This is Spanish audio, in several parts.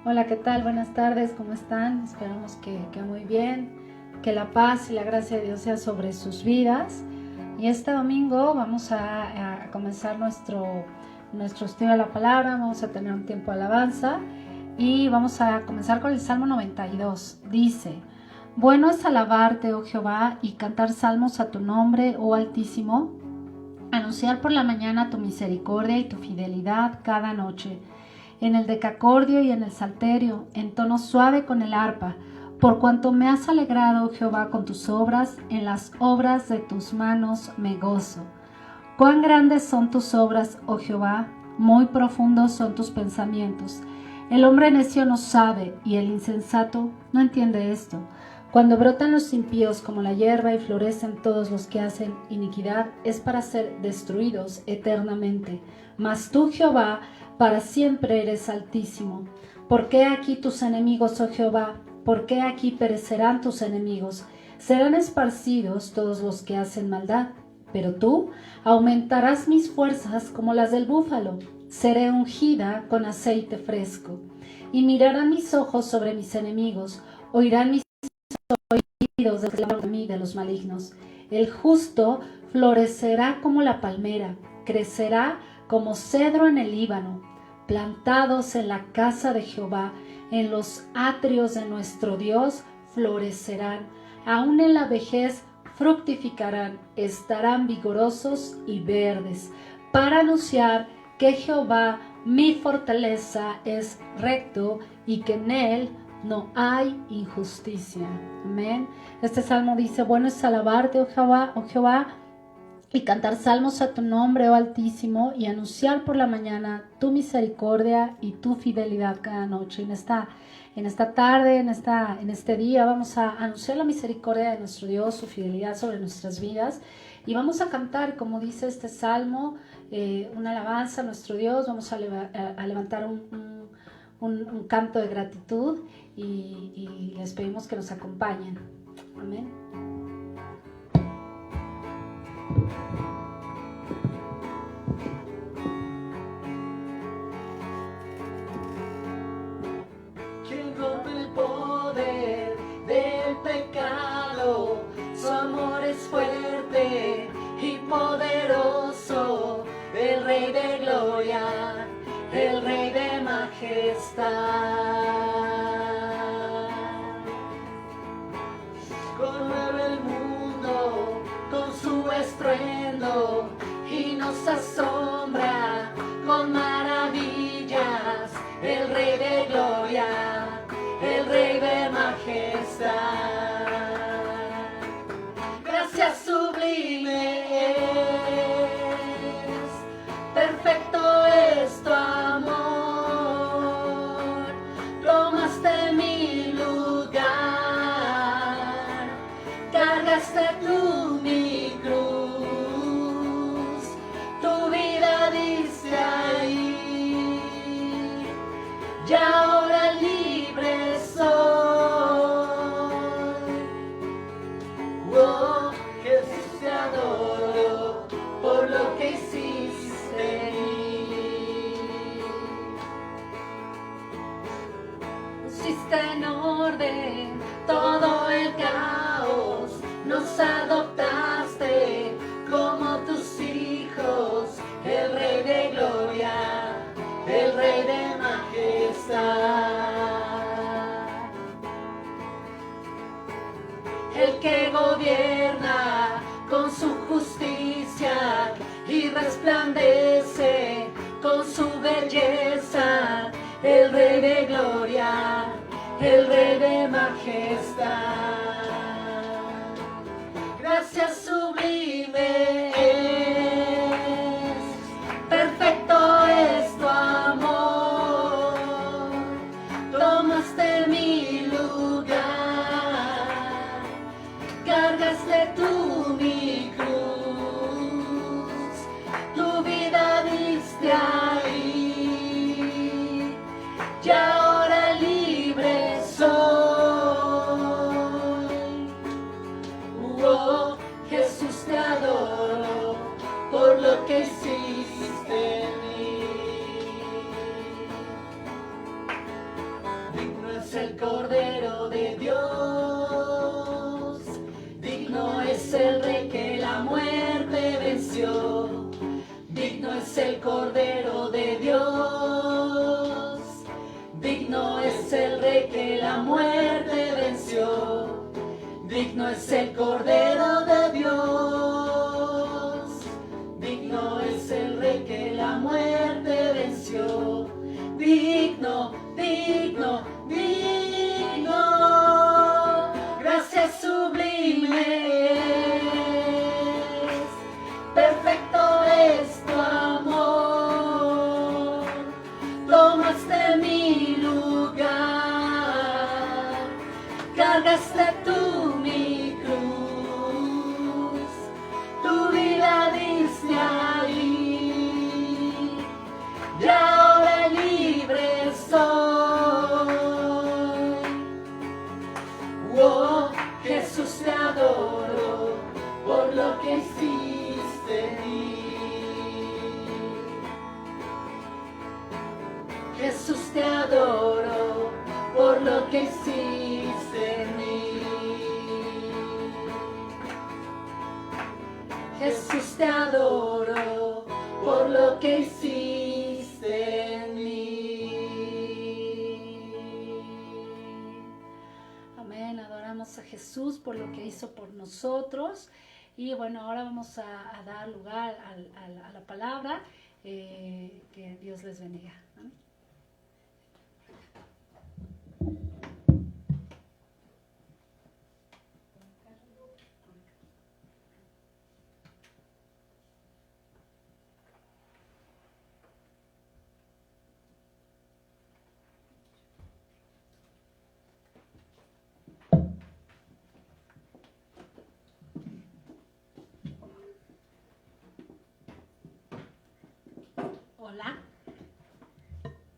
Hola, ¿qué tal? Buenas tardes, ¿cómo están? Esperamos que muy bien, que la paz y la gracia de Dios sea sobre sus vidas. Y este domingo vamos a comenzar nuestro estudio de la palabra, vamos a tener un tiempo de alabanza y vamos a comenzar con el Salmo 92. Dice: bueno es alabarte, oh Jehová, y cantar salmos a tu nombre, oh Altísimo, anunciar por la mañana tu misericordia y tu fidelidad cada noche, en el decacordio y en el salterio, en tono suave con el arpa, por cuanto me has alegrado, Jehová, con tus obras, en las obras de tus manos me gozo. Cuán grandes son tus obras, oh Jehová, muy profundos son tus pensamientos. El hombre necio no sabe, y el insensato no entiende esto. Cuando brotan los impíos como la hierba y florecen todos los que hacen iniquidad, es para ser destruidos eternamente. Mas tú, Jehová, para siempre eres altísimo. ¿Por qué aquí tus enemigos, oh Jehová? ¿Por qué aquí perecerán tus enemigos? Serán esparcidos todos los que hacen maldad. Pero tú aumentarás mis fuerzas como las del búfalo. Seré ungida con aceite fresco. Y mirarán mis ojos sobre mis enemigos, oirán mis oídos de mí de los malignos. El justo florecerá como la palmera, crecerá como cedro en el Líbano, plantados en la casa de Jehová, en los atrios de nuestro Dios florecerán, aún en la vejez fructificarán, estarán vigorosos y verdes, para anunciar que Jehová, mi fortaleza, es recto y que en él no hay injusticia. Amén. Este salmo dice: bueno es alabarte, oh Jehová, y cantar salmos a tu nombre, oh Altísimo, y anunciar por la mañana tu misericordia y tu fidelidad cada noche. En esta tarde, en este día, vamos a anunciar la misericordia de nuestro Dios, su fidelidad sobre nuestras vidas, y vamos a cantar, como dice este salmo, una alabanza a nuestro Dios. Vamos a levantar un canto de gratitud y les pedimos que nos acompañen. Amén. Quien rompe el poder del pecado, su amor es fuerte y poderoso, el Rey de gloria, el Rey de majestad. Conmueve el mundo con su estruendo y nos asombra con maravillas, el Rey de gloria, el Rey de majestad. Gracias sublime es, perfecto es tu amor, tomaste mi lugar, cargaste tú mi cruz, tu vida diste ahí, y ahora libre soy. Oh, Jesús, te adoro por lo que hiciste en mí. Pusiste en orden todo el caos, nos adoptaste como tus hijos, el Rey de gloria, el Rey de majestad. El que gobierna con su justicia y resplandece con su belleza, el Rey de gloria, el Rey de majestad. Gracias sublime es, perfecto es tu amor, tomaste mi lugar, cargaste tú mi cruz, tu vida diste ahí, y ahora libre soy. Oh, Jesús, es el Cordero de Dios, digno es el Rey que la muerte venció, digno es el Cordero de Dios, digno es el Rey que la muerte venció, digno es el Cordero de Dios, digno es el Rey que la muerte venció, digno, digno, digno, gracias sublimes, perfecto es tu amor, tomaste mi lugar, cargaste tú mi cruz, tu vida diste ahí, y ahora libre soy. Oh, Jesús te adoro por lo que hiciste en mí. Jesús te adoro por lo que hiciste en mí. Jesús te adoro por lo que hiciste en mí. Amén, adoramos a Jesús por lo que hizo por nosotros. Y bueno, ahora vamos a dar lugar a la palabra. Que Dios les bendiga. Amén. Hola,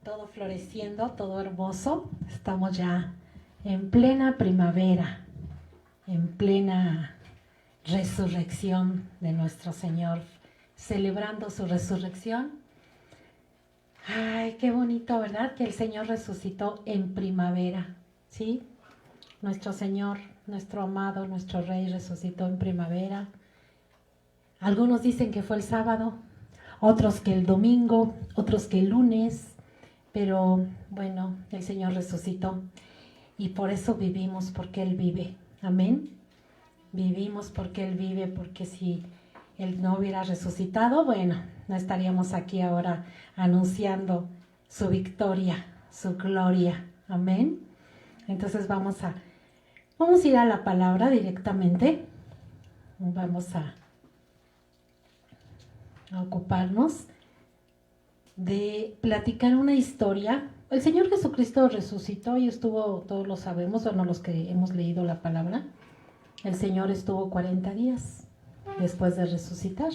todo floreciendo, todo hermoso. Estamos ya en plena primavera, en plena resurrección de nuestro Señor, celebrando su resurrección. Ay, qué bonito, ¿verdad? Que el Señor resucitó en primavera, ¿sí? Nuestro Señor, nuestro amado, nuestro Rey resucitó en primavera. Algunos dicen que fue el sábado, otros que el domingo, otros que el lunes, pero bueno, el Señor resucitó y por eso vivimos, porque Él vive. Amén. Vivimos porque Él vive, porque si Él no hubiera resucitado, bueno, no estaríamos aquí ahora anunciando su victoria, su gloria. Amén. Entonces vamos a ir a la palabra directamente. Vamos a ocuparnos de platicar una historia. El Señor Jesucristo resucitó y estuvo, todos lo sabemos, bueno, los que hemos leído la palabra, el Señor estuvo 40 días después de resucitar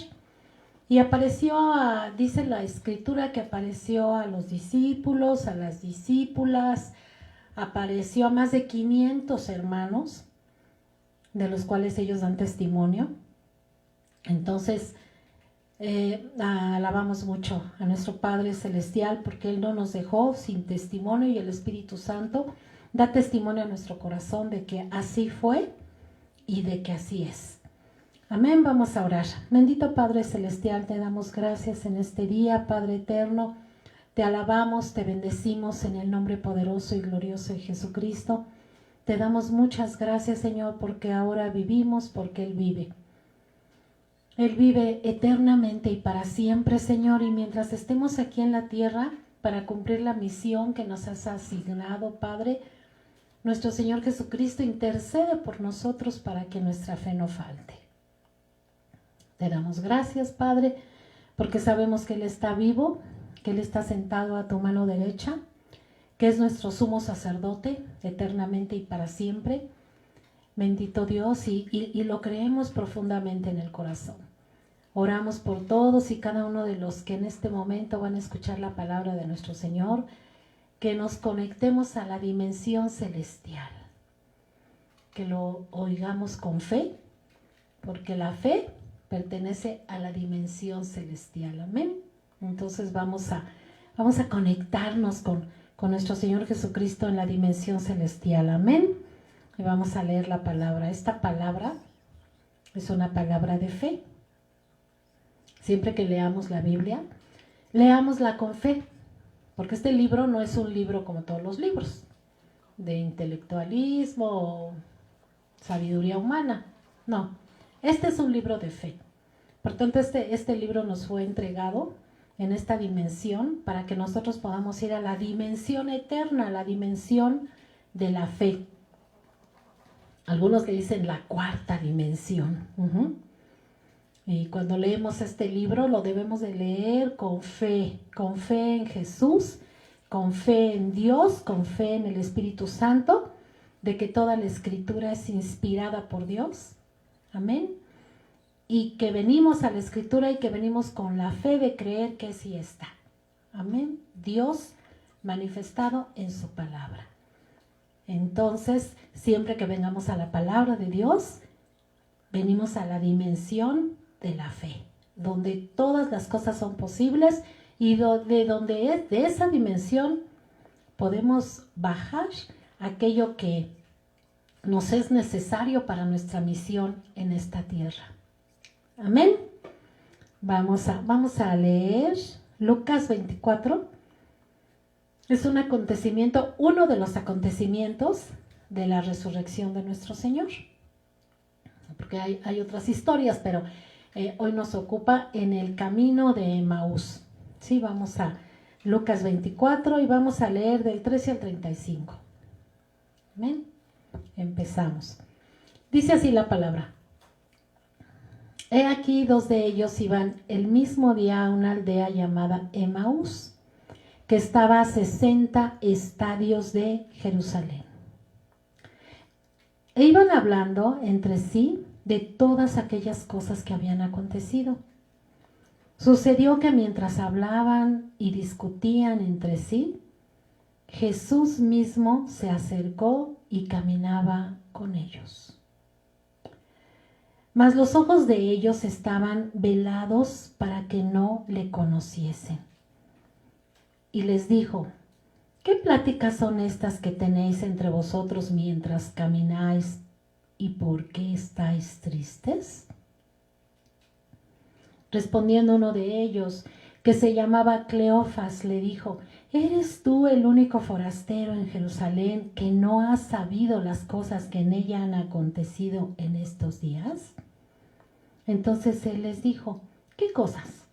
y apareció dice la Escritura que apareció a los discípulos, a las discípulas, apareció a más de 500 hermanos, de los cuales ellos dan testimonio. Entonces, alabamos mucho a nuestro Padre Celestial porque Él no nos dejó sin testimonio y el Espíritu Santo da testimonio a nuestro corazón de que así fue y de que así es. Amén, vamos a orar. Bendito Padre Celestial, te damos gracias en este día, Padre eterno. Te alabamos, te bendecimos en el nombre poderoso y glorioso de Jesucristo. Te damos muchas gracias, Señor, porque ahora vivimos, porque Él vive. Él vive eternamente y para siempre, Señor, y mientras estemos aquí en la tierra para cumplir la misión que nos has asignado, Padre, nuestro Señor Jesucristo intercede por nosotros para que nuestra fe no falte. Te damos gracias, Padre, porque sabemos que Él está vivo, que Él está sentado a tu mano derecha, que es nuestro sumo sacerdote eternamente y para siempre. Bendito Dios, y lo creemos profundamente en el corazón. Oramos por todos y cada uno de los que en este momento van a escuchar la palabra de nuestro Señor, que nos conectemos a la dimensión celestial, que lo oigamos con fe, porque la fe pertenece a la dimensión celestial. Amén. Entonces vamos a conectarnos con con nuestro Señor Jesucristo en la dimensión celestial. Amén. Y vamos a leer la palabra. Esta palabra es una palabra de fe. Siempre que leamos la Biblia, leámosla con fe, porque este libro no es un libro como todos los libros, de intelectualismo o sabiduría humana. No, este es un libro de fe. Por tanto, este libro nos fue entregado en esta dimensión para que nosotros podamos ir a la dimensión eterna, a la dimensión de la fe. Algunos le dicen la cuarta dimensión. Y cuando leemos este libro lo debemos de leer con fe en Jesús, con fe en Dios, con fe en el Espíritu Santo, de que toda la Escritura es inspirada por Dios. Amén. Y que venimos a la Escritura y que venimos con la fe de creer que sí está. Amén. Dios manifestado en su palabra. Entonces, siempre que vengamos a la palabra de Dios, venimos a la dimensión de la fe, donde todas las cosas son posibles y de esa dimensión podemos bajar aquello que nos es necesario para nuestra misión en esta tierra. Amén. Vamos a leer Lucas 24. Es un acontecimiento, uno de los acontecimientos de la resurrección de nuestro Señor. Porque hay otras historias, pero hoy nos ocupa en el camino de Emaús. Sí, vamos a Lucas 24 y vamos a leer del 13 al 35. Amén. Empezamos. Dice así la palabra. He aquí 2 de ellos iban el mismo día a una aldea llamada Emaús, que estaba a 60 estadios de Jerusalén. E iban hablando entre sí de todas aquellas cosas que habían acontecido. Sucedió que mientras hablaban y discutían entre sí, Jesús mismo se acercó y caminaba con ellos. Mas los ojos de ellos estaban velados para que no le conociesen. Y les dijo: ¿qué pláticas son estas que tenéis entre vosotros mientras camináis? ¿Y por qué estáis tristes? Respondiendo uno de ellos, que se llamaba Cleofas, le dijo: ¿eres tú el único forastero en Jerusalén que no has sabido las cosas que en ella han acontecido en estos días? Entonces él les dijo: ¿qué cosas?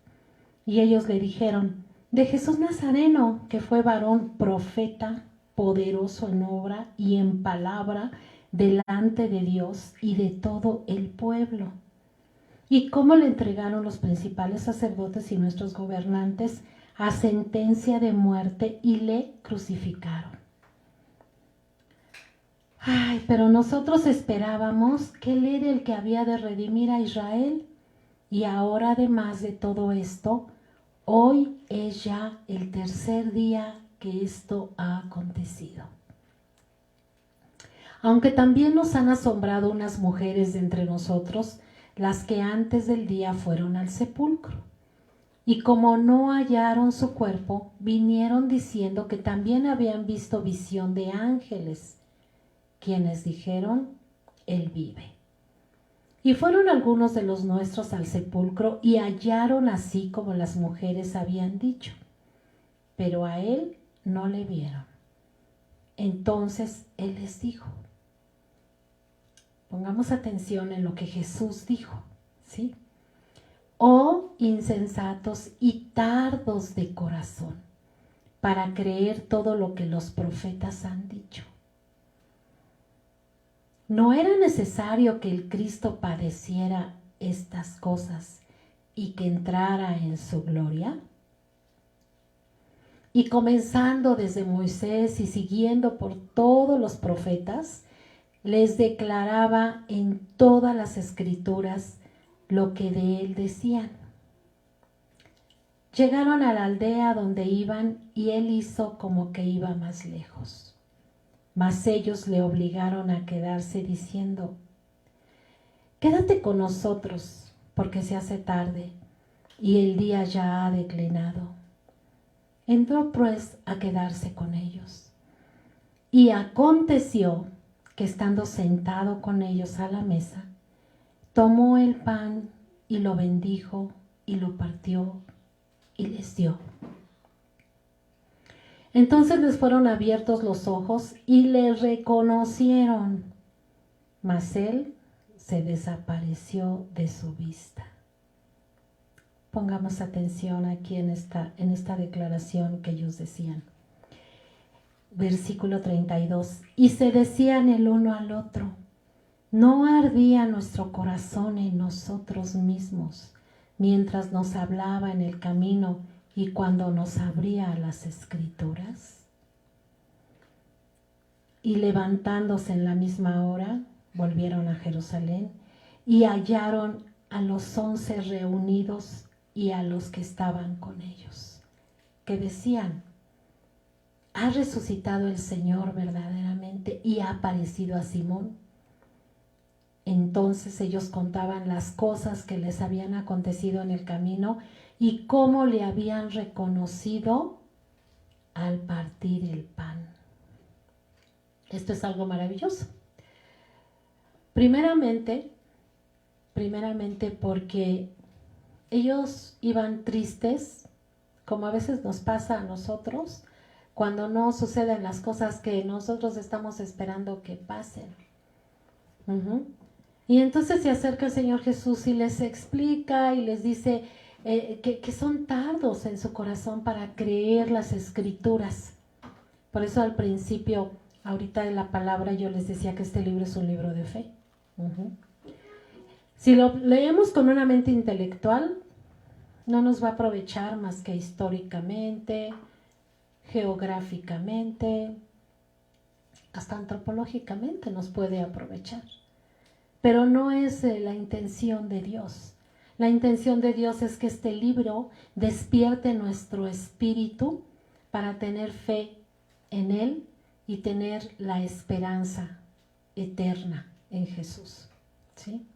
Y ellos le dijeron: de Jesús Nazareno, que fue varón profeta, poderoso en obra y en palabra delante de Dios y de todo el pueblo. Y cómo le entregaron los principales sacerdotes y nuestros gobernantes a sentencia de muerte y le crucificaron. Ay, pero nosotros esperábamos que él era el que había de redimir a Israel. Y ahora, además de todo esto, hoy es ya el 3er día que esto ha acontecido. Aunque también nos han asombrado unas mujeres de entre nosotros, las que antes del día fueron al sepulcro. Y como no hallaron su cuerpo, vinieron diciendo que también habían visto visión de ángeles, quienes dijeron: él vive. Y fueron algunos de los nuestros al sepulcro y hallaron así como las mujeres habían dicho, pero a él no le vieron. Entonces él les dijo, pongamos atención en lo que Jesús dijo, ¿sí? Oh insensatos y tardos de corazón, para creer todo lo que los profetas han dicho. ¿No era necesario que el Cristo padeciera estas cosas y que entrara en su gloria? Y comenzando desde Moisés y siguiendo por todos los profetas, les declaraba en todas las escrituras lo que de él decían. Llegaron a la aldea donde iban y él hizo como que iba más lejos. Mas ellos le obligaron a quedarse diciendo, quédate con nosotros, porque se hace tarde y el día ya ha declinado. entró pues a quedarse con ellos. Y aconteció que estando sentado con ellos a la mesa, tomó el pan y lo bendijo y lo partió y les dio. Entonces les fueron abiertos los ojos y le reconocieron, mas él se desapareció de su vista. Pongamos atención aquí en esta declaración que ellos decían. Versículo 32. Y se decían el uno al otro, ¿no ardía nuestro corazón en nosotros mismos mientras nos hablaba en el camino y cuando nos abría las Escrituras? Y levantándose en la misma hora, volvieron a Jerusalén y hallaron a los 11 reunidos y a los que estaban con ellos, que decían, ¿ha resucitado el Señor verdaderamente y ha aparecido a Simón? Entonces ellos contaban las cosas que les habían acontecido en el camino y cómo le habían reconocido al partir el pan. Esto es algo maravilloso. Primeramente porque ellos iban tristes, como a veces nos pasa a nosotros, cuando no suceden las cosas que nosotros estamos esperando que pasen. Y entonces se acerca el Señor Jesús y les explica y les dice que son tardos en su corazón para creer las Escrituras. Por eso al principio, ahorita en la palabra, yo les decía que este libro es un libro de fe. Si lo leemos con una mente intelectual, no nos va a aprovechar más que históricamente, geográficamente, hasta antropológicamente nos puede aprovechar. Pero no es la intención de Dios. La intención de Dios es que este libro despierte nuestro espíritu para tener fe en Él y tener la esperanza eterna en Jesús. ¿Sí?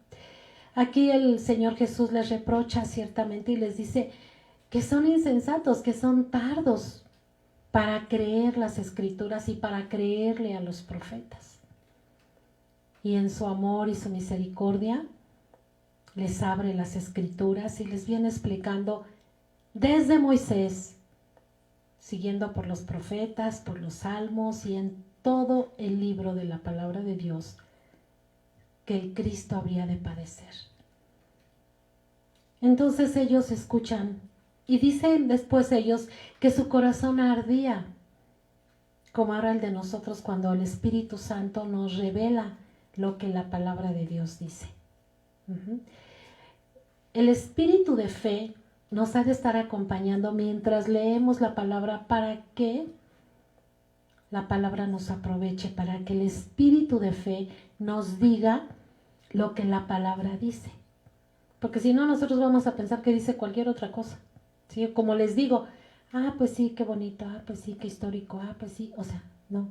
Aquí el Señor Jesús les reprocha ciertamente y les dice que son insensatos, que son tardos para creer las Escrituras y para creerle a los profetas. Y en su amor y su misericordia les abre las Escrituras y les viene explicando desde Moisés, siguiendo por los profetas, por los salmos y en todo el libro de la palabra de Dios, que el Cristo habría de padecer. Entonces ellos escuchan y dicen después ellos que su corazón ardía, como ahora el de nosotros cuando el Espíritu Santo nos revela lo que la palabra de Dios dice. El espíritu de fe nos ha de estar acompañando mientras leemos la palabra para que la palabra nos aproveche, para que el espíritu de fe nos diga lo que la palabra dice. Porque si no, nosotros vamos a pensar que dice cualquier otra cosa. ¿Sí? Como les digo, pues sí, qué bonito, pues sí, qué histórico, pues sí, o sea, no.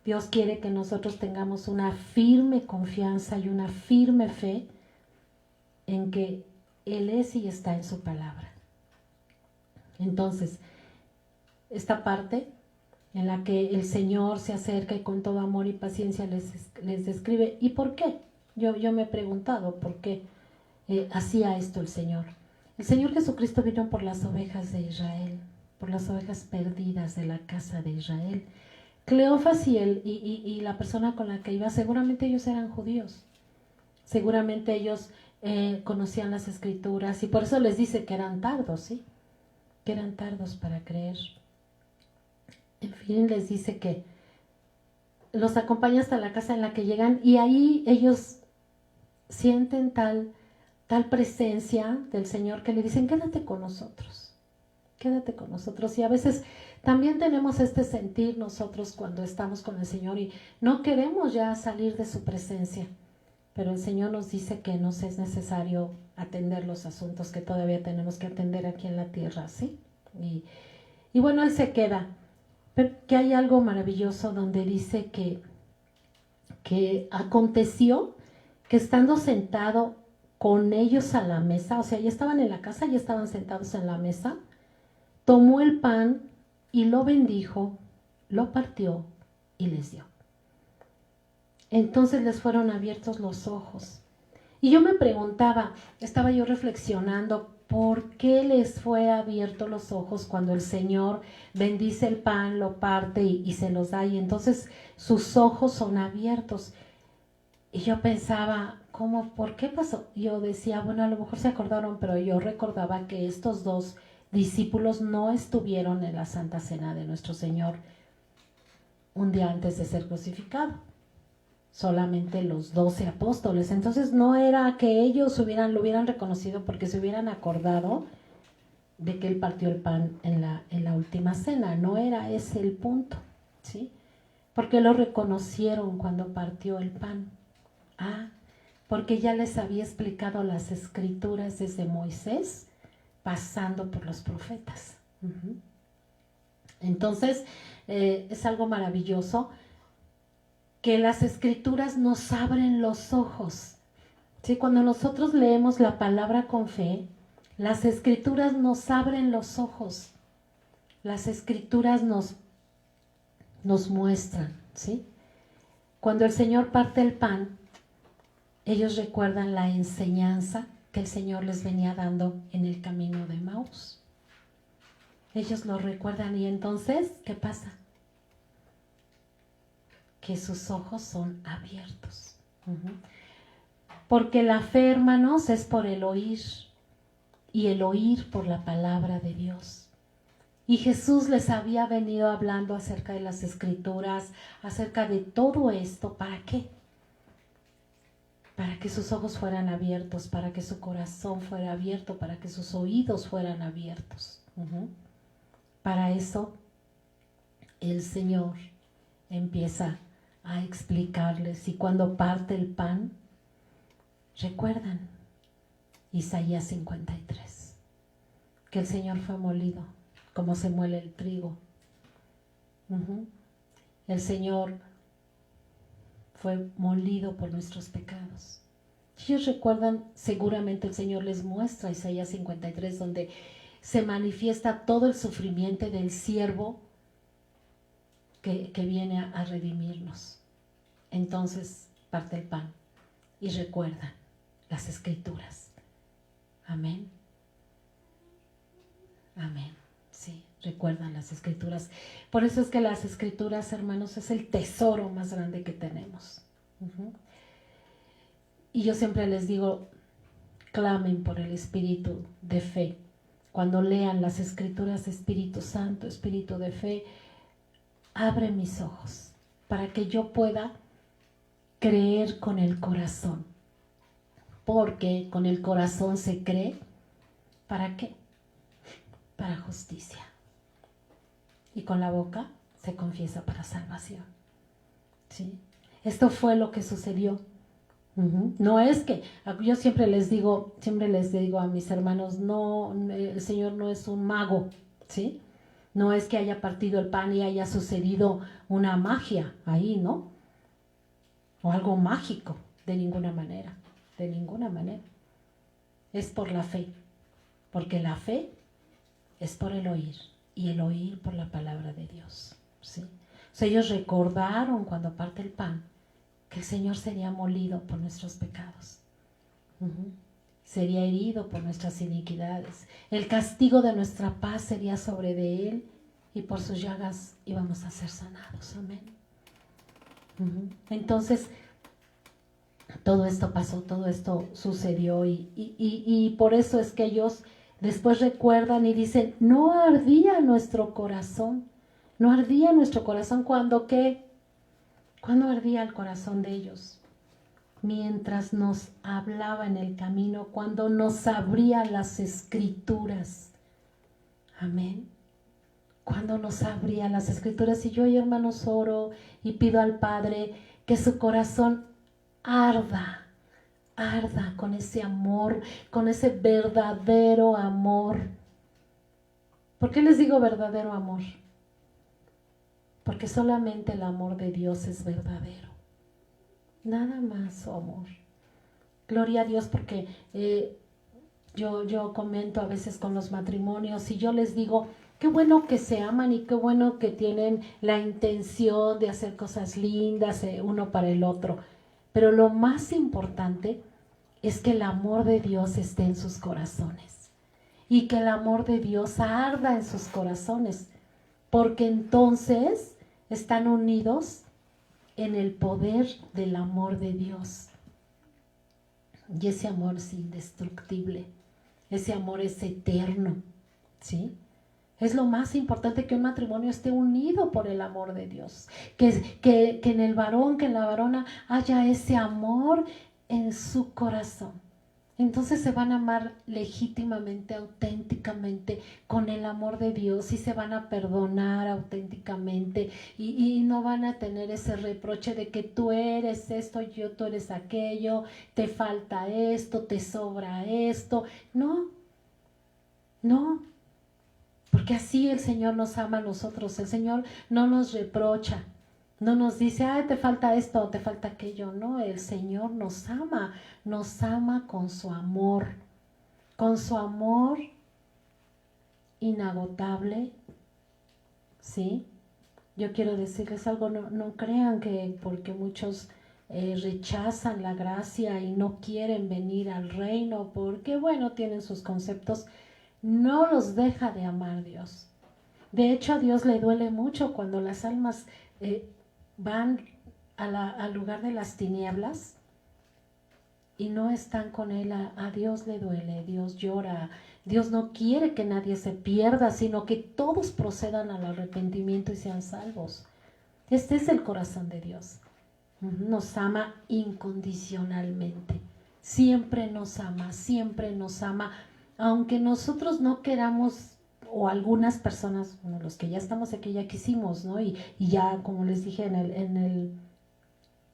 Dios quiere que nosotros tengamos una firme confianza y una firme fe en que Él es y está en su palabra. Entonces, esta parte en la que el Señor se acerca y con todo amor y paciencia les describe. ¿Y por qué? Yo me he preguntado por qué hacía esto el Señor. El Señor Jesucristo vino por las ovejas de Israel, por las ovejas perdidas de la casa de Israel. Cleofas y la persona con la que iba, seguramente ellos eran judíos. Seguramente ellos conocían las Escrituras y por eso les dice que eran tardos, ¿sí? Que eran tardos para creer. En fin, les dice que los acompaña hasta la casa en la que llegan y ahí ellos sienten tal presencia del Señor que le dicen, quédate con nosotros, quédate con nosotros. Y a veces también tenemos este sentir nosotros cuando estamos con el Señor y no queremos ya salir de su presencia, pero el Señor nos dice que nos es necesario atender los asuntos que todavía tenemos que atender aquí en la tierra, ¿sí? Y bueno, Él se queda, pero que hay algo maravilloso donde dice que aconteció que estando sentado con ellos a la mesa, o sea, ya estaban en la casa, ya estaban sentados en la mesa, tomó el pan y lo bendijo, lo partió y les dio. Entonces les fueron abiertos los ojos. Y yo me preguntaba, estaba yo reflexionando, ¿por qué les fue abierto los ojos cuando el Señor bendice el pan, lo parte y se los da? Y entonces sus ojos son abiertos. Y yo pensaba, ¿cómo? ¿Por qué pasó? Yo decía, bueno, a lo mejor se acordaron, pero yo recordaba que estos dos discípulos no estuvieron en la Santa Cena de nuestro Señor un día antes de ser crucificado. Solamente los 12 apóstoles. Entonces no era que ellos lo hubieran reconocido porque se hubieran acordado de que él partió el pan en la última cena. No era ese el punto, ¿sí? Porque lo reconocieron cuando partió el pan. Porque ya les había explicado las escrituras desde Moisés, pasando por los profetas. Entonces, es algo maravilloso que las escrituras nos abren los ojos. ¿Sí? Cuando nosotros leemos la palabra con fe, las escrituras nos abren los ojos. Las escrituras nos muestran, ¿sí? Cuando el Señor parte el pan, ellos recuerdan la enseñanza que el Señor les venía dando en el camino de Emaús. Ellos lo recuerdan y entonces, ¿qué pasa? Que sus ojos son abiertos. Porque la fe, hermanos, es por el oír, y el oír por la palabra de Dios. Y Jesús les había venido hablando acerca de las escrituras, acerca de todo esto. ¿Para qué? Para que sus ojos fueran abiertos, para que su corazón fuera abierto, para que sus oídos fueran abiertos. Para eso el Señor empieza a explicarles, y cuando parte el pan, recuerdan Isaías 53, que el Señor fue molido, como se muele el trigo. El Señor fue molido por nuestros pecados. Ellos recuerdan, seguramente el Señor les muestra Isaías 53, donde se manifiesta todo el sufrimiento del siervo que viene a redimirnos. Entonces parte el pan y recuerdan las escrituras. Amén. Amén. Sí, recuerdan las escrituras. Por eso es que las escrituras, hermanos, es el tesoro más grande que tenemos. Y yo siempre les digo, clamen por el espíritu de fe. Cuando lean las escrituras, Espíritu Santo, Espíritu de fe, abre mis ojos para que yo pueda creer con el corazón. Porque con el corazón se cree, ¿para qué? Para justicia. Y con la boca se confiesa para salvación. ¿Sí? Esto fue lo que sucedió. No es que, yo siempre les digo a mis hermanos, no, el Señor no es un mago, ¿sí? No es que haya partido el pan y haya sucedido una magia ahí, ¿no? O algo mágico, de ninguna manera. Es por la fe, porque la fe es por el oír, y el oír por la palabra de Dios, ¿sí? O sea, ellos recordaron cuando parte el pan que el Señor sería molido por nuestros pecados, sería herido por nuestras iniquidades, el castigo de nuestra paz sería sobre de Él, y por sus llagas íbamos a ser sanados. Amén. Entonces, todo esto pasó, todo esto sucedió, y por eso es que ellos después recuerdan y dicen, no ardía nuestro corazón. ¿Cuándo qué? ¿Cuándo ardía el corazón de ellos? Mientras nos hablaba en el camino, cuando nos abría las escrituras. Amén. Cuando nos abría las escrituras. Y yo, hermanos, oro y pido al Padre que su corazón arda con ese amor, con ese verdadero amor. ¿Por qué les digo verdadero amor? Porque solamente el amor de Dios es verdadero. Nada más su amor. Gloria a Dios, porque yo comento a veces con los matrimonios y yo les digo qué bueno que se aman y qué bueno que tienen la intención de hacer cosas lindas uno para el otro. Pero lo más importante es que el amor de Dios esté en sus corazones y que el amor de Dios arda en sus corazones, porque entonces están unidos en el poder del amor de Dios. Y ese amor es indestructible, ese amor es eterno, ¿sí? Es lo más importante, que un matrimonio esté unido por el amor de Dios, que en el varón, que en la varona haya ese amor en su corazón. Entonces se van a amar legítimamente, auténticamente, con el amor de Dios, y se van a perdonar auténticamente, y no van a tener ese reproche de que tú eres esto, tú eres aquello, te falta esto, te sobra esto. No, no, porque así el Señor nos ama a nosotros. El Señor no nos reprocha, no nos dice, ay, te falta esto o te falta aquello. No, el Señor nos ama con su amor inagotable, ¿sí? Yo quiero decirles algo, no crean que porque muchos rechazan la gracia y no quieren venir al reino, porque bueno, tienen sus conceptos, no los deja de amar Dios. De hecho, a Dios le duele mucho cuando las almas van al lugar de las tinieblas y no están con Él. A Dios le duele, Dios llora. Dios no quiere que nadie se pierda, sino que todos procedan al arrepentimiento y sean salvos. Este es el corazón de Dios. Nos ama incondicionalmente. Siempre nos ama. Aunque nosotros no queramos, o algunas personas, bueno, los que ya estamos aquí ya quisimos, ¿no? Y ya, como les dije en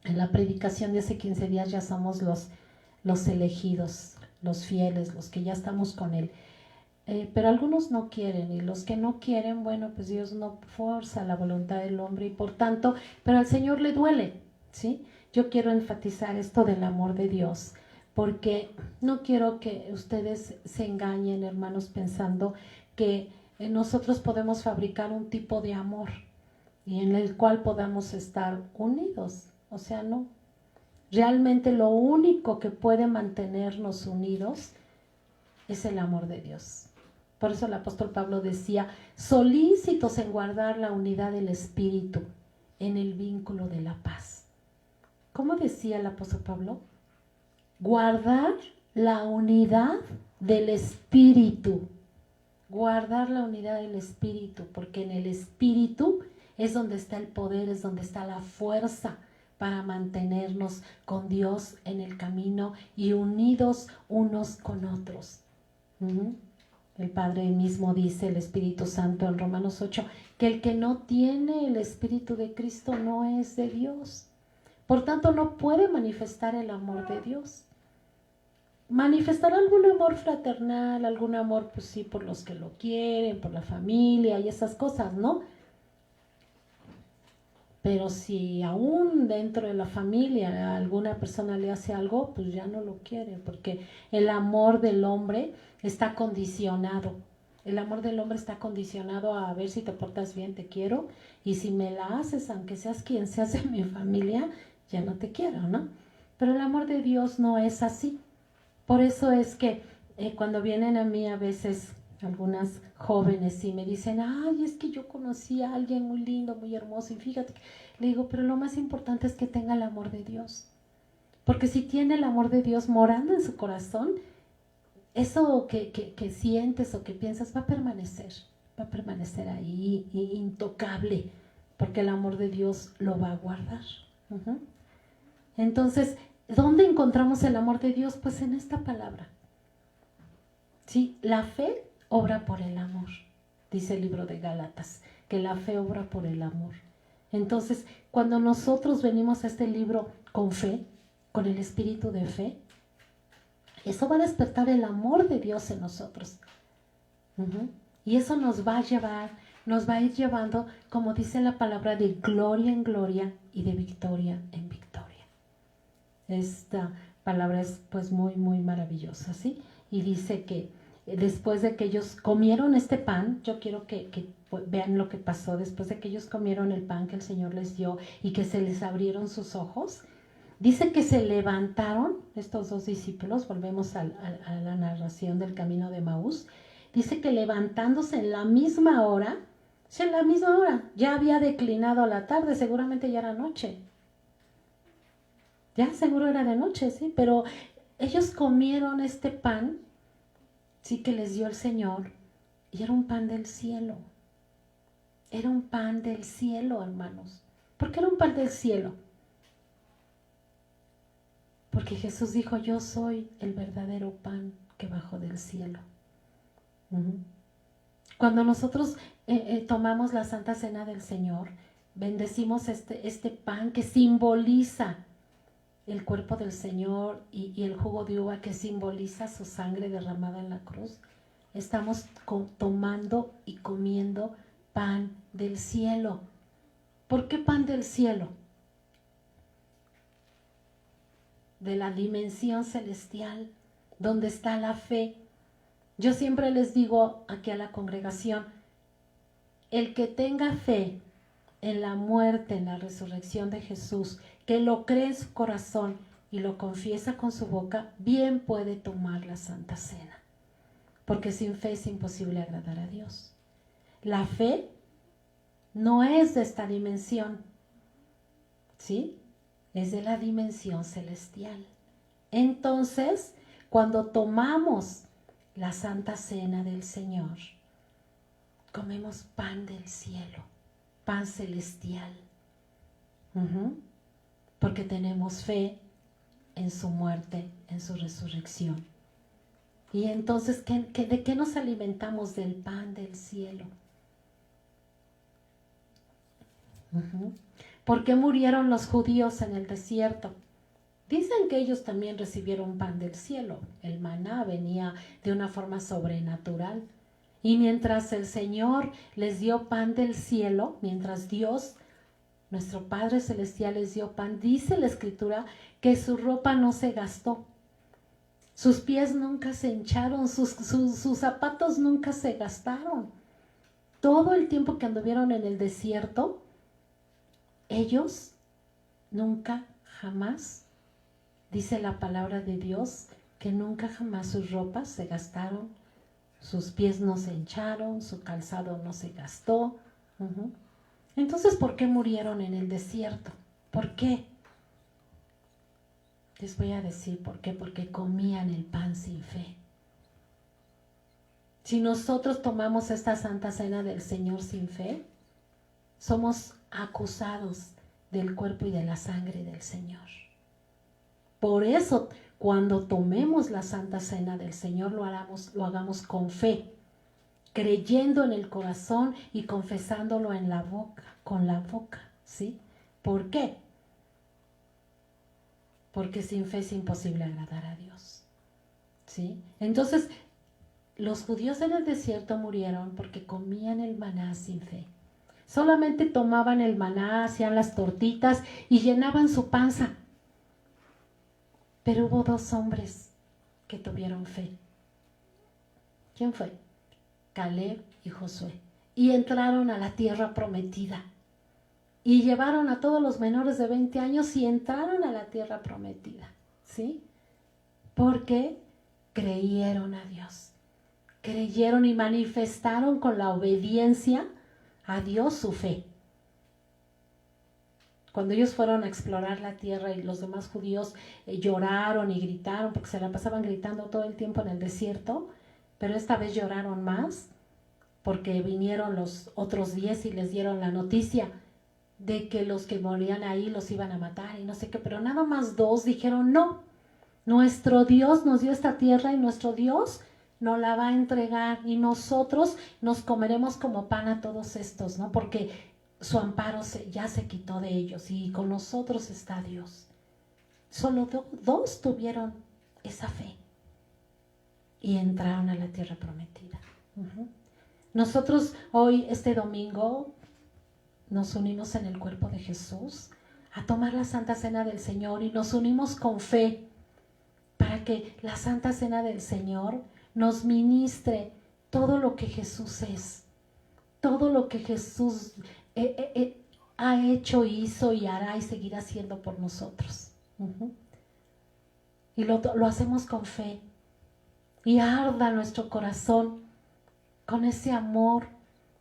la predicación de hace 15 días, ya somos los elegidos, los fieles, los que ya estamos con Él. Pero algunos no quieren, y los que no quieren, bueno, pues Dios no forza la voluntad del hombre, y por tanto, pero al Señor le duele, ¿sí? Yo quiero enfatizar esto del amor de Dios, porque no quiero que ustedes se engañen, hermanos, pensando que nosotros podemos fabricar un tipo de amor y en el cual podamos estar unidos. O sea, no. Realmente lo único que puede mantenernos unidos es el amor de Dios. Por eso el apóstol Pablo decía, solícitos en guardar la unidad del Espíritu en el vínculo de la paz. ¿Cómo decía el apóstol Pablo? Guardar la unidad del Espíritu. Guardar la unidad del Espíritu, porque en el Espíritu es donde está el poder, es donde está la fuerza para mantenernos con Dios en el camino y unidos unos con otros. El Padre mismo dice, el Espíritu Santo en Romanos 8, que el que no tiene el Espíritu de Cristo no es de Dios. Por tanto, no puede manifestar el amor de Dios. Manifestar algún amor fraternal, algún amor, pues sí, por los que lo quieren, por la familia y esas cosas, ¿no? Pero si aún dentro de la familia alguna persona le hace algo, pues ya no lo quiere, porque el amor del hombre está condicionado. El amor del hombre está condicionado a ver si te portas bien, te quiero, y si me la haces, aunque seas quien seas de mi familia, ya no te quiero, ¿no? Pero el amor de Dios no es así. Por eso es que cuando vienen a mí a veces algunas jóvenes y me dicen, ay, es que yo conocí a alguien muy lindo, muy hermoso, y fíjate, le digo, pero lo más importante es que tenga el amor de Dios. Porque si tiene el amor de Dios morando en su corazón, eso que sientes o que piensas va a permanecer ahí, intocable, porque el amor de Dios lo va a guardar. Entonces, ¿dónde encontramos el amor de Dios? Pues en esta palabra. Sí, la fe obra por el amor, dice el libro de Gálatas, que la fe obra por el amor. Entonces, cuando nosotros venimos a este libro con fe, con el espíritu de fe, eso va a despertar el amor de Dios en nosotros. Y eso nos va a ir llevando, como dice la palabra, de gloria en gloria y de victoria en victoria. Esta palabra es pues muy, muy maravillosa, ¿sí? Y dice que después de que ellos comieron este pan, yo quiero que vean lo que pasó después de que ellos comieron el pan que el Señor les dio y que se les abrieron sus ojos. Dice que se levantaron estos dos discípulos, volvemos a la narración del camino de Emaús, dice que levantándose en la misma hora, ya había declinado la tarde, seguramente ya era noche. Ya seguro era de noche, sí, pero ellos comieron este pan, sí, que les dio el Señor, y era un pan del cielo. Era un pan del cielo, hermanos. ¿Por qué era un pan del cielo? Porque Jesús dijo, yo soy el verdadero pan que bajó del cielo. Cuando nosotros tomamos la Santa Cena del Señor, bendecimos este pan que simboliza el cuerpo del Señor y el jugo de uva que simboliza su sangre derramada en la cruz. Estamos tomando y comiendo pan del cielo. ¿Por qué pan del cielo? De la dimensión celestial, donde está la fe. Yo siempre les digo aquí a la congregación, el que tenga fe en la muerte, en la resurrección de Jesús, que lo cree en su corazón y lo confiesa con su boca, bien puede tomar la Santa Cena, porque sin fe es imposible agradar a Dios. La fe no es de esta dimensión, ¿sí? Es de la dimensión celestial. Entonces, cuando tomamos la Santa Cena del Señor, comemos pan del cielo, pan celestial, porque tenemos fe en su muerte, en su resurrección. Y entonces, ¿de qué nos alimentamos? Del pan del cielo. ¿Por qué murieron los judíos en el desierto? Dicen que ellos también recibieron pan del cielo. El maná venía de una forma sobrenatural. Y mientras el Señor les dio pan del cielo, mientras Dios, nuestro Padre Celestial, les dio pan, dice la Escritura que su ropa no se gastó. Sus pies nunca se hincharon, sus zapatos nunca se gastaron. Todo el tiempo que anduvieron en el desierto, ellos nunca jamás, dice la palabra de Dios, que nunca jamás sus ropas se gastaron, sus pies no se hincharon, su calzado no se gastó. Entonces, ¿por qué murieron en el desierto? ¿Por qué? Les voy a decir por qué. Porque comían el pan sin fe. Si nosotros tomamos esta Santa Cena del Señor sin fe, somos acusados del cuerpo y de la sangre del Señor. Por eso, cuando tomemos la Santa Cena del Señor, lo hagamos con fe, creyendo en el corazón y confesándolo en la boca, con la boca, ¿sí? ¿Por qué? Porque sin fe es imposible agradar a Dios, ¿sí? Entonces, los judíos en el desierto murieron porque comían el maná sin fe. Solamente tomaban el maná, hacían las tortitas y llenaban su panza. Pero hubo dos hombres que tuvieron fe. ¿Quién fue? Caleb y Josué. Y entraron a la tierra prometida. Y llevaron a todos los menores de 20 años y entraron a la tierra prometida. ¿Sí? Porque creyeron a Dios. Creyeron y manifestaron con la obediencia a Dios su fe. Cuando ellos fueron a explorar la tierra y los demás judíos lloraron y gritaron, porque se la pasaban gritando todo el tiempo en el desierto, pero esta vez lloraron más, porque vinieron los otros 10 y les dieron la noticia de que los que morían ahí los iban a matar y no sé qué, pero nada más 2 dijeron, no, nuestro Dios nos dio esta tierra y nuestro Dios nos la va a entregar y nosotros nos comeremos como pan a todos estos, ¿no? Porque su amparo ya se quitó de ellos y con nosotros está Dios. Solo 2 tuvieron esa fe y entraron a la tierra prometida. Nosotros hoy, este domingo, nos unimos en el cuerpo de Jesús a tomar la Santa Cena del Señor y nos unimos con fe para que la Santa Cena del Señor nos ministre todo lo que Jesús es, todo lo que Jesús ha hecho, hizo y hará y seguirá haciendo por nosotros. Y lo hacemos con fe. Y arda nuestro corazón con ese amor,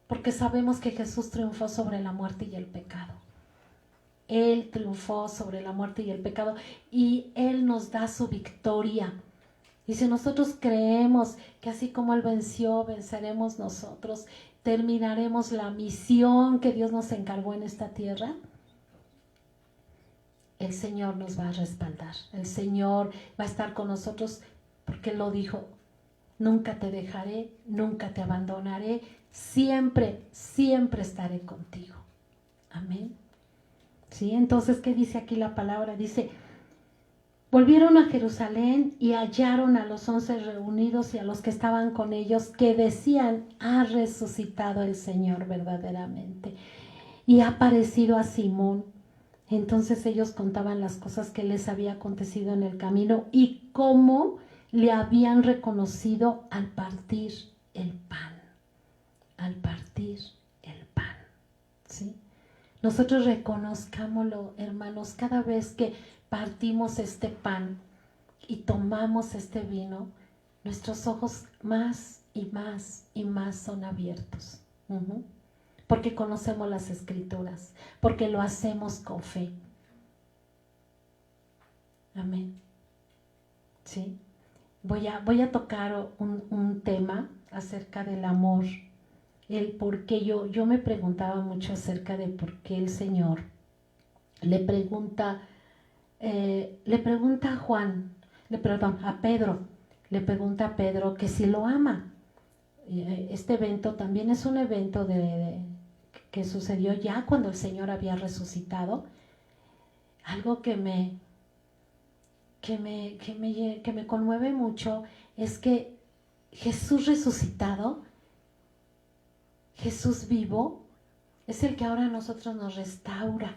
porque sabemos que Jesús triunfó sobre la muerte y el pecado. Él triunfó sobre la muerte y el pecado y Él nos da su victoria. Y si nosotros creemos que así como Él venció, venceremos nosotros, terminaremos la misión que Dios nos encargó en esta tierra, el Señor nos va a respaldar. El Señor va a estar con nosotros porque Él lo dijo: nunca te dejaré, nunca te abandonaré, siempre, siempre estaré contigo. Amén. ¿Sí? Entonces, ¿qué dice aquí la palabra? Dice: volvieron a Jerusalén y hallaron a los 11 reunidos y a los que estaban con ellos, que decían: ha resucitado el Señor verdaderamente y ha aparecido a Simón. Entonces ellos contaban las cosas que les había acontecido en el camino y cómo le habían reconocido al partir el pan. Al partir el pan. ¿Sí? Nosotros reconozcámoslo, hermanos, cada vez que partimos este pan y tomamos este vino, nuestros ojos más y más y más son abiertos. Porque conocemos las Escrituras, porque lo hacemos con fe. Amén. ¿Sí? Voy a tocar un tema acerca del amor. El por qué yo me preguntaba mucho acerca de por qué el Señor le pregunta a Juan, a Pedro, le pregunta a Pedro que si lo ama. Este evento también es un evento que sucedió ya cuando el Señor había resucitado. Algo que me conmueve mucho es que Jesús resucitado, Jesús vivo, es el que ahora a nosotros nos restaura.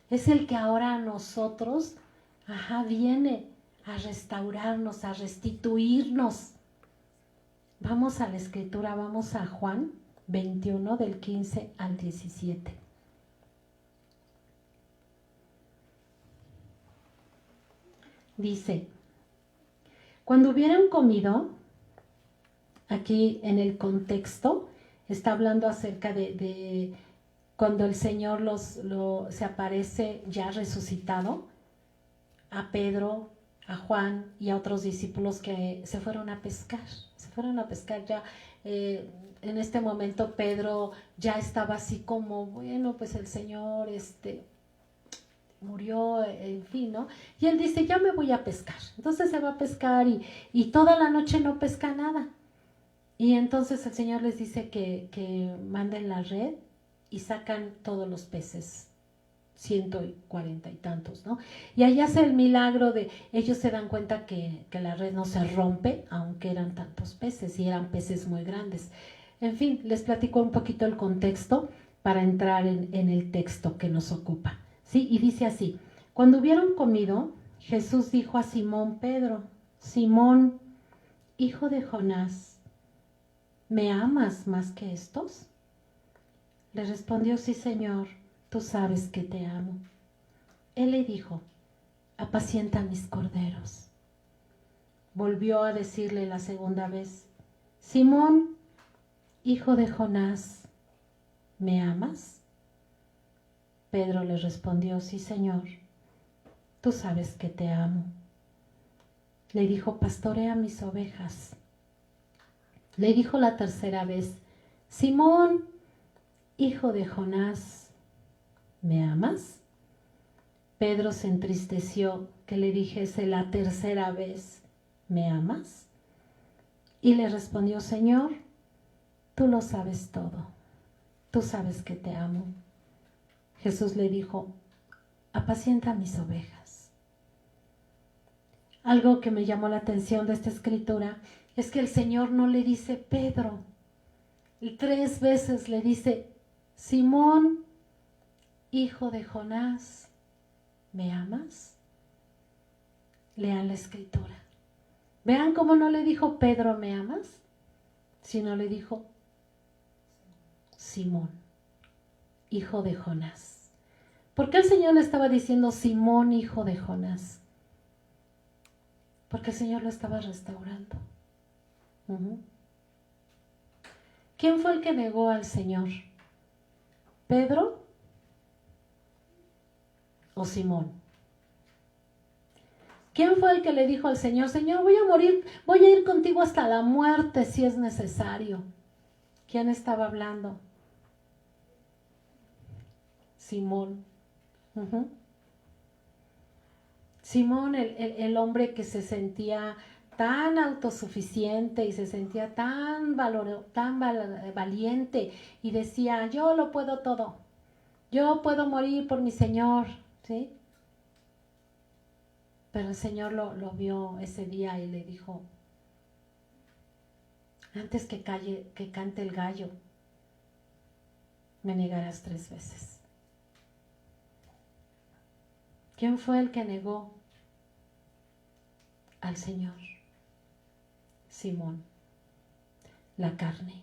Es el que ahora a nosotros, viene a restaurarnos, a restituirnos. Vamos a la Escritura, vamos a Juan 21, del 15 al 17. Dice: cuando hubieran comido, aquí en el contexto, está hablando acerca de cuando el Señor se aparece ya resucitado a Pedro, a Juan y a otros discípulos que se fueron a pescar. Se fueron a pescar ya. En este momento Pedro ya estaba así como, bueno, pues el Señor murió, en fin, ¿no? Y él dice: ya me voy a pescar. Entonces se va a pescar y toda la noche no pesca nada. Y entonces el Señor les dice que manden la red y sacan todos los peces, 140 y tantos, ¿no? Y ahí hace el milagro de, ellos se dan cuenta que la red no se rompe, aunque eran tantos peces, y eran peces muy grandes. En fin, les platico un poquito el contexto para entrar en el texto que nos ocupa, ¿sí? Y dice así: cuando hubieron comido, Jesús dijo a Simón Pedro: Simón, hijo de Jonás, ¿me amas más que estos? Le respondió: sí, Señor, tú sabes que te amo. Él le dijo: apacienta mis corderos. Volvió a decirle la segunda vez: Simón, hijo de Jonás, ¿me amas? Pedro le respondió: sí, Señor, tú sabes que te amo. Le dijo: pastorea mis ovejas. Le dijo la tercera vez: Simón, hijo de Jonás, ¿me amas? Pedro se entristeció que le dijese la tercera vez: ¿me amas? Y le respondió: Señor, tú lo sabes todo, tú sabes que te amo. Jesús le dijo: apacienta mis ovejas. Algo que me llamó la atención de esta escritura es que el Señor no le dice Pedro, y 3 veces le dice: Simón, hijo de Jonás, ¿me amas? Lean la escritura. Vean cómo no le dijo Pedro, ¿me amas? Sino le dijo Simón, hijo de Jonás. ¿Por qué el Señor le estaba diciendo Simón, hijo de Jonás? Porque el Señor lo estaba restaurando. ¿Quién fue el que negó al Señor? ¿Pedro o Simón? ¿Quién fue el que le dijo al Señor, Señor, voy a morir, voy a ir contigo hasta la muerte si es necesario? ¿Quién estaba hablando? Simón. Simón, el hombre que se sentía tan autosuficiente y se sentía tan valiente y decía, yo lo puedo todo, yo puedo morir por mi Señor, ¿sí? Pero el Señor lo vio ese día y le dijo, antes que cante el gallo, me negarás 3 veces. ¿Quién fue el que negó al Señor? Simón, la carne.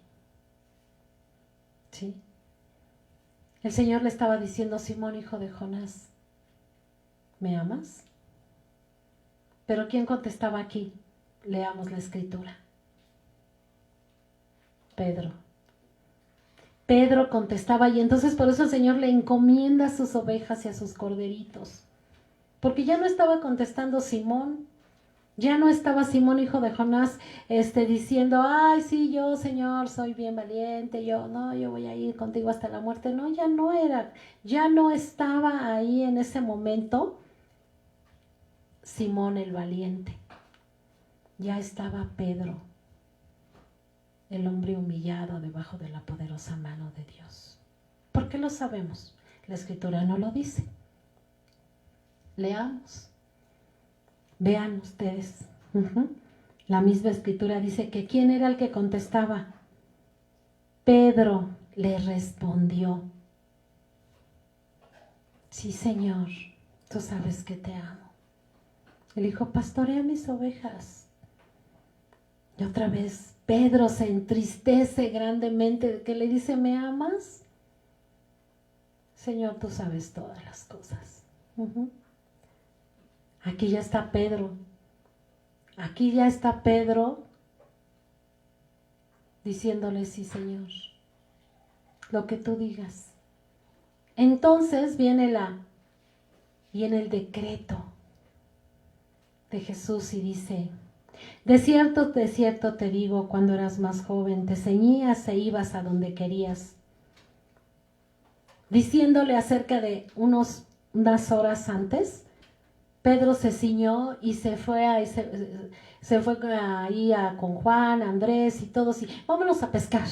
¿Sí? El Señor le estaba diciendo, Simón, hijo de Jonás, ¿me amas? Pero ¿quién contestaba aquí? Leamos la escritura. Pedro. Pedro contestaba, y entonces por eso el Señor le encomienda a sus ovejas y a sus corderitos. Porque ya no estaba contestando Simón, ya no estaba Simón, hijo de Jonás, diciendo, ay, sí, yo, Señor, soy bien valiente, yo voy a ir contigo hasta la muerte. No, ya no estaba ahí en ese momento Simón el valiente. Ya estaba Pedro, el hombre humillado debajo de la poderosa mano de Dios. ¿Por qué lo sabemos? La Escritura no lo dice. Leamos. Vean ustedes. La misma Escritura dice que ¿quién era el que contestaba? Pedro le respondió, sí, Señor, tú sabes que te amo. Él dijo, pastorea mis ovejas. Y otra vez Pedro se entristece grandemente, que le dice, ¿me amas? Señor, tú sabes todas las cosas. Aquí ya está Pedro. Aquí ya está Pedro diciéndole, sí, Señor, lo que tú digas. Entonces viene el decreto de Jesús y dice, de cierto te digo, cuando eras más joven, te ceñías e ibas a donde querías. Diciéndole acerca de unas horas antes, Pedro se ciñó y se fue ahí con Juan, Andrés y todos, y vámonos a pescar.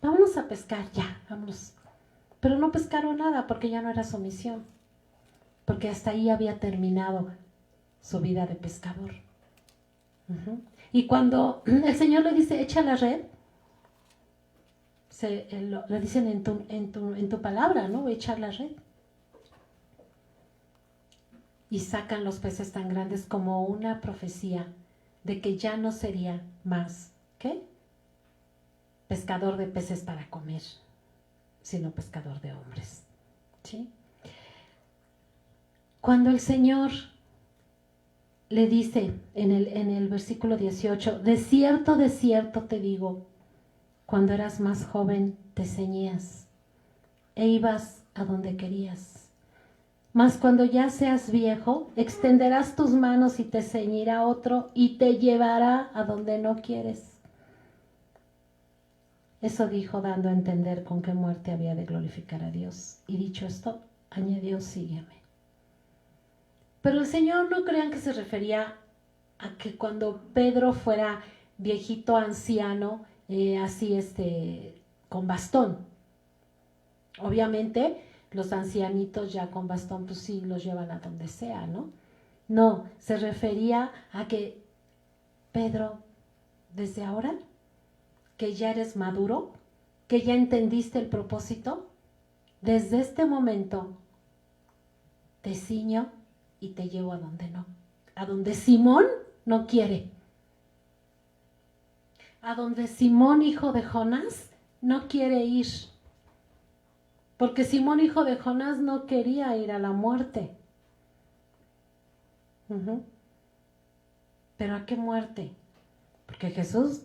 Vámonos a pescar, ya, vámonos. Pero no pescaron nada porque ya no era su misión, porque hasta ahí había terminado su vida de pescador. Y cuando el Señor le dice, echa la red, le dicen en tu palabra, ¿no? Echar la red. Y sacan los peces tan grandes como una profecía de que ya no sería más, ¿qué? Pescador de peces para comer, sino pescador de hombres. ¿Sí? Cuando el Señor le dice en el versículo 18, de cierto te digo, cuando eras más joven te ceñías e ibas a donde querías. Mas cuando ya seas viejo, extenderás tus manos y te ceñirá otro y te llevará a donde no quieres. Eso dijo, dando a entender con qué muerte había de glorificar a Dios. Y dicho esto, añadió, sígueme. Pero el Señor, no crean que se refería a que cuando Pedro fuera viejito, anciano, con bastón. Obviamente, los ancianitos ya con bastón, pues sí, los llevan a donde sea, ¿no? No, se refería a que, Pedro, desde ahora, que ya eres maduro, que ya entendiste el propósito, desde este momento te ciño y te llevo a donde no a donde Simón no quiere. A donde Simón, hijo de Jonás, no quiere ir. Porque Simón, hijo de Jonás, no quería ir a la muerte. ¿Pero a qué muerte? Porque Jesús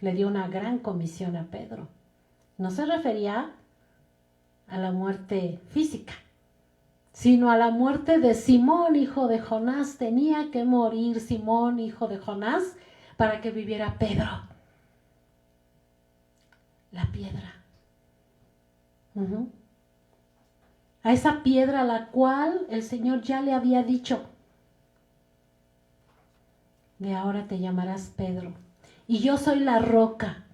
le dio una gran comisión a Pedro. No se refería a la muerte física, sino a la muerte de Simón, hijo de Jonás. Tenía que morir Simón, hijo de Jonás, para que viviera Pedro. La piedra. A esa piedra a la cual el Señor ya le había dicho: de ahora te llamarás Pedro, y yo soy la roca,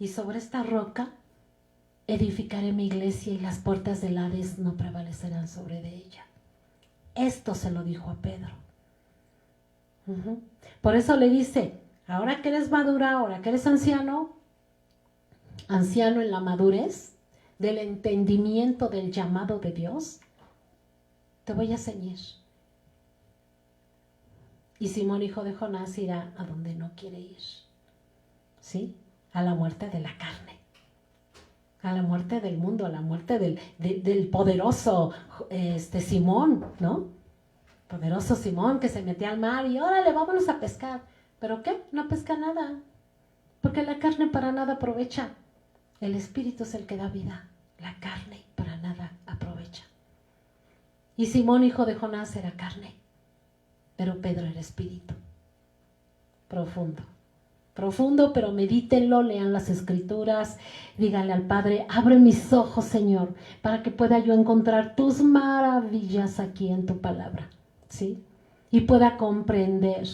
y sobre esta roca edificaré mi iglesia, y las puertas del Hades no prevalecerán sobre de ella. Esto se lo dijo a Pedro. Por eso le dice: ahora que eres madura, ahora que eres anciano en la madurez del entendimiento del llamado de Dios, te voy a ceñir. Y Simón, hijo de Jonás, irá a donde no quiere ir, ¿sí? A la muerte de la carne, a la muerte del mundo, a la muerte del poderoso Simón, ¿no? Poderoso Simón que se metía al mar y órale, vámonos a pescar. ¿Pero qué? No pesca nada, porque la carne para nada aprovecha. El espíritu es el que da vida, la carne para nada aprovecha. Y Simón, hijo de Jonás, era carne, pero Pedro era espíritu. Profundo, profundo, pero medítenlo, lean las escrituras, díganle al Padre: abre mis ojos, Señor, para que pueda yo encontrar tus maravillas aquí en tu palabra, ¿sí? Y pueda comprender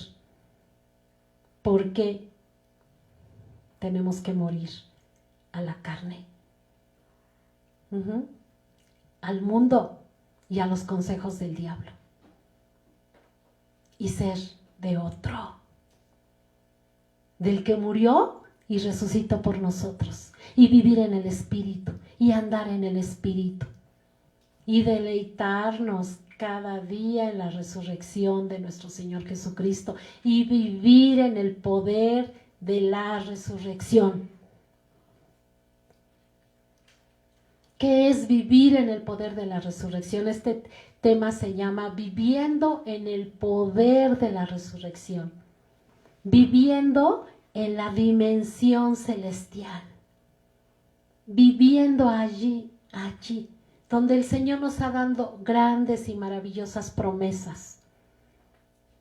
por qué tenemos que morir a la carne, al mundo y a los consejos del diablo, y ser de otro, del que murió y resucitó por nosotros, y vivir en el Espíritu, y andar en el Espíritu, y deleitarnos cada día en la resurrección de nuestro Señor Jesucristo, y vivir en el poder de la resurrección. ¿Qué es vivir en el poder de la resurrección? Este tema se llama viviendo en el poder de la resurrección. Viviendo en la dimensión celestial. Viviendo allí, donde el Señor nos ha dado grandes y maravillosas promesas.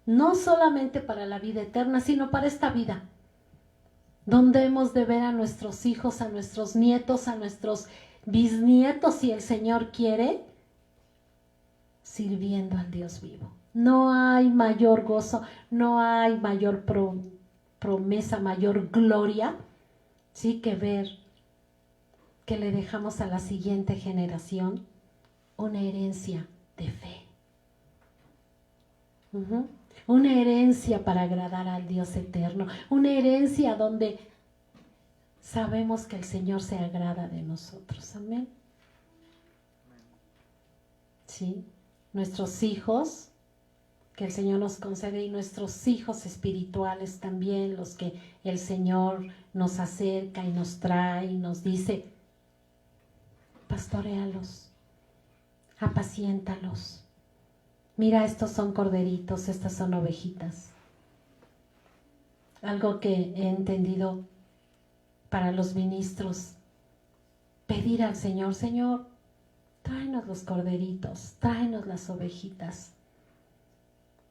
No solamente para la vida eterna, sino para esta vida. Donde hemos de ver a nuestros hijos, a nuestros nietos, a nuestros bisnietos, si el Señor quiere, sirviendo al Dios vivo. No hay mayor gozo, no hay mayor promesa, mayor gloria, sí, que ver que le dejamos a la siguiente generación una herencia de fe. Una herencia para agradar al Dios eterno, una herencia donde sabemos que el Señor se agrada de nosotros. Amén. Sí, nuestros hijos que el Señor nos concede, y nuestros hijos espirituales también, los que el Señor nos acerca y nos trae y nos dice: pastoréalos, apaciéntalos. Mira, estos son corderitos, estas son ovejitas. Algo que he entendido para los ministros: pedir al Señor: Señor, tráenos los corderitos, tráenos las ovejitas.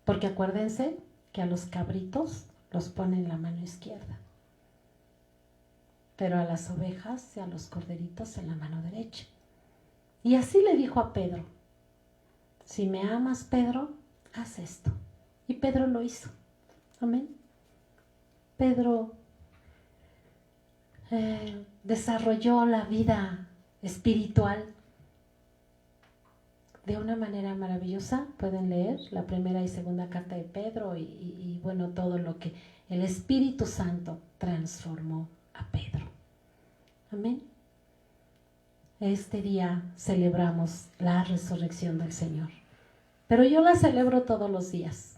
Porque acuérdense que a los cabritos los pone en la mano izquierda, pero a las ovejas y a los corderitos en la mano derecha. Y así le dijo a Pedro: si me amas, Pedro, haz esto. Y Pedro lo hizo. Amén. Pedro desarrolló la vida espiritual de una manera maravillosa. Pueden leer la primera y segunda carta de Pedro y bueno, todo lo que el Espíritu Santo transformó a Pedro. Amén. Este día celebramos la resurrección del Señor. pero yo la celebro todos los días,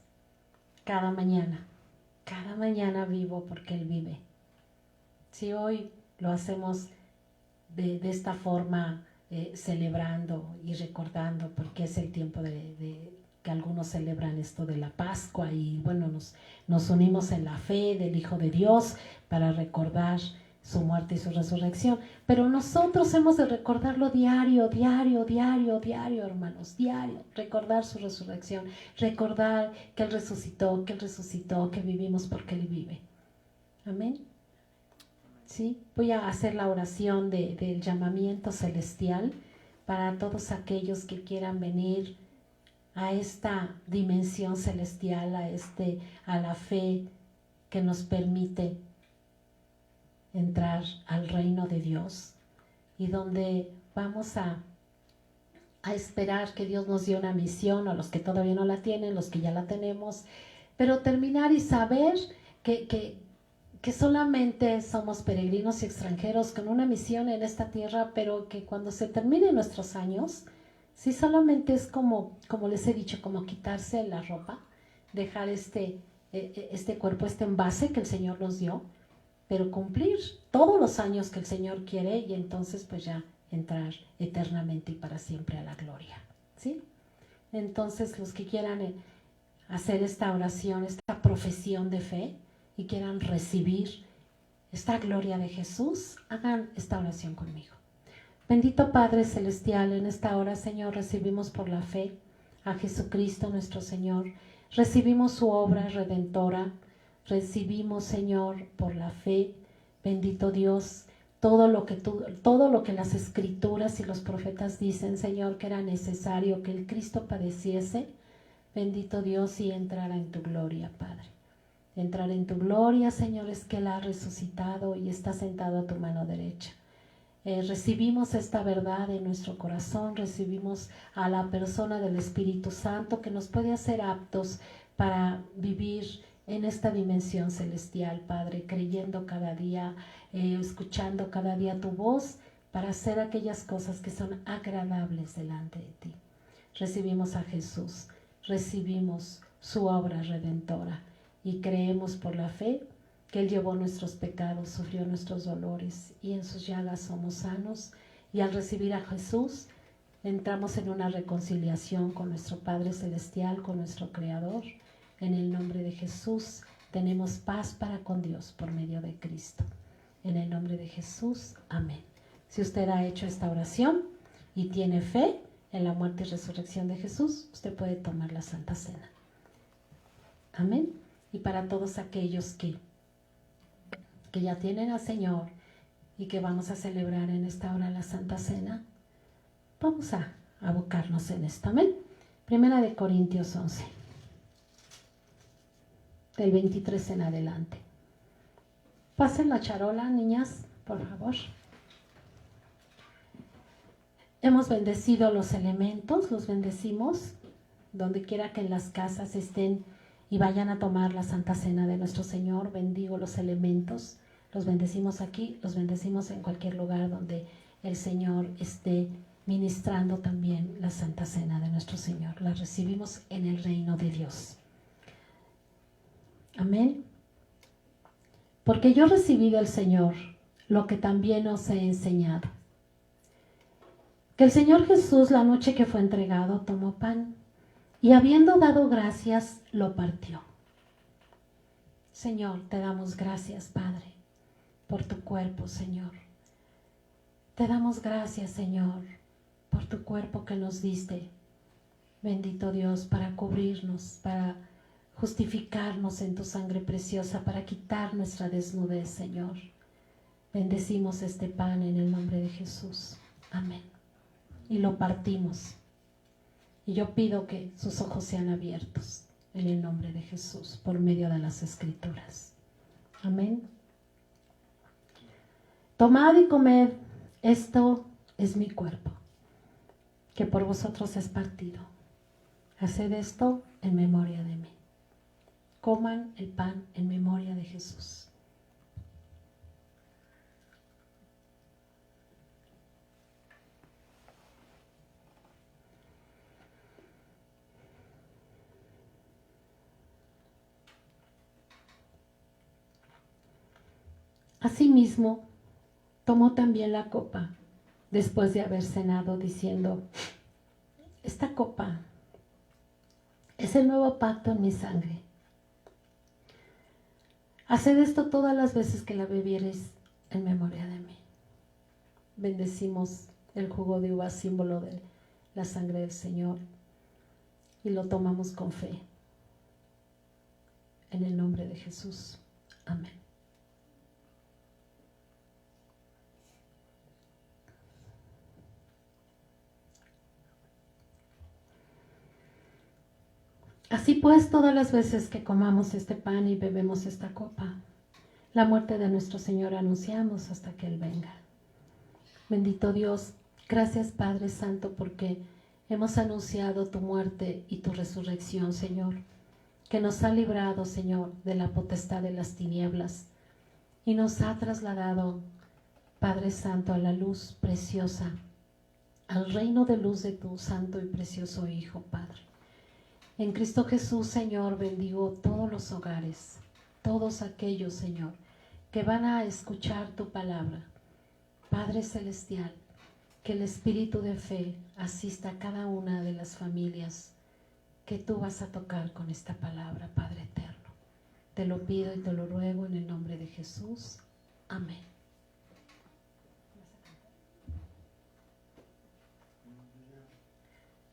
cada mañana. Cada mañana vivo porque Él vive. Si hoy lo hacemos de esta forma, celebrando y recordando, porque es el tiempo que algunos celebran esto de la Pascua y bueno, nos unimos en la fe del Hijo de Dios para recordar su muerte y su resurrección, pero nosotros hemos de recordarlo diario, hermanos, diario, recordar su resurrección, recordar que Él resucitó, que vivimos porque Él vive. Amén. ¿Sí? Voy a hacer la oración del llamamiento celestial para todos aquellos que quieran venir a esta dimensión celestial, a la fe que nos permite entrar al reino de Dios y donde vamos a esperar que Dios nos dé una misión, a los que todavía no la tienen, los que ya la tenemos, pero terminar y saber que solamente somos peregrinos y extranjeros con una misión en esta tierra, pero que cuando se terminen nuestros años, si solamente es como les he dicho, como quitarse la ropa, dejar este cuerpo, este envase que el Señor nos dio, pero cumplir todos los años que el Señor quiere y entonces pues ya entrar eternamente y para siempre a la gloria, ¿sí? Entonces los que quieran hacer esta oración, esta profesión de fe y quieran recibir esta gloria de Jesús, hagan esta oración conmigo. Bendito Padre Celestial, en esta hora, Señor, recibimos por la fe a Jesucristo nuestro Señor, recibimos su obra redentora, recibimos, Señor, por la fe, bendito Dios, todo lo que las Escrituras y los profetas dicen, Señor, que era necesario que el Cristo padeciese, bendito Dios, y entrara en tu gloria, Padre. Entrar en tu gloria, Señor, es que Él ha resucitado y está sentado a tu mano derecha. Recibimos esta verdad en nuestro corazón, recibimos a la persona del Espíritu Santo que nos puede hacer aptos para vivir en esta dimensión celestial, Padre, creyendo cada día, escuchando cada día tu voz para hacer aquellas cosas que son agradables delante de ti. Recibimos a Jesús, recibimos su obra redentora y creemos por la fe que Él llevó nuestros pecados, sufrió nuestros dolores y en sus llagas somos sanos, y al recibir a Jesús entramos en una reconciliación con nuestro Padre Celestial, con nuestro Creador. En el nombre de Jesús tenemos paz para con Dios por medio de Cristo. En el nombre de Jesús, amén. Si usted ha hecho esta oración y tiene fe en la muerte y resurrección de Jesús, usted puede tomar la Santa Cena. Amén. Y para todos aquellos que ya tienen al Señor y que vamos a celebrar en esta hora la Santa Cena, vamos a abocarnos en esto. Amén. Primera de Corintios 11. Del 23 en adelante. Pasen la charola, niñas, por favor. Hemos bendecido los elementos, los bendecimos, donde quiera que en las casas estén y vayan a tomar la Santa Cena de nuestro Señor. Bendigo los elementos, los bendecimos aquí, los bendecimos en cualquier lugar donde el Señor esté ministrando también la Santa Cena de nuestro Señor. La recibimos en el reino de Dios. Amén. Porque yo recibí del Señor lo que también os he enseñado. Que el Señor Jesús, la noche que fue entregado, tomó pan y habiendo dado gracias, lo partió. Señor, te damos gracias, Padre, por tu cuerpo, Señor. Te damos gracias, Señor, por tu cuerpo que nos diste. Bendito Dios, para cubrirnos, para justificarnos en tu sangre preciosa, para quitar nuestra desnudez, Señor. Bendecimos este pan en el nombre de Jesús. Amén. Y lo partimos. Y yo pido que sus ojos sean abiertos en el nombre de Jesús, por medio de las Escrituras. Amén. Tomad y comed, esto es mi cuerpo, que por vosotros es partido. Haced esto en memoria de mí. Coman el pan en memoria de Jesús. Asimismo, tomó también la copa después de haber cenado, diciendo: esta copa es el nuevo pacto en mi sangre. Haced esto todas las veces que la bebiereis en memoria de mí. Bendecimos el jugo de uva, símbolo de la sangre del Señor, y lo tomamos con fe. En el nombre de Jesús. Amén. Así pues, todas las veces que comamos este pan y bebemos esta copa, la muerte de nuestro Señor anunciamos hasta que Él venga. Bendito Dios, gracias Padre Santo, porque hemos anunciado tu muerte y tu resurrección, Señor, que nos ha librado, Señor, de la potestad de las tinieblas y nos ha trasladado, Padre Santo, a la luz preciosa, al reino de luz de tu santo y precioso Hijo, Padre. En Cristo Jesús, Señor, bendigo todos los hogares, todos aquellos, Señor, que van a escuchar tu palabra. Padre Celestial, que el espíritu de fe asista a cada una de las familias que tú vas a tocar con esta palabra, Padre eterno. Te lo pido y te lo ruego en el nombre de Jesús. Amén.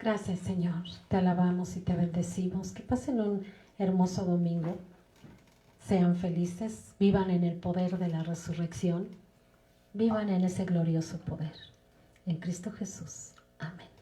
Gracias, Señor. Te alabamos y te bendecimos. Que pasen un hermoso domingo. Sean felices. Vivan en el poder de la resurrección. Vivan en ese glorioso poder. En Cristo Jesús. Amén.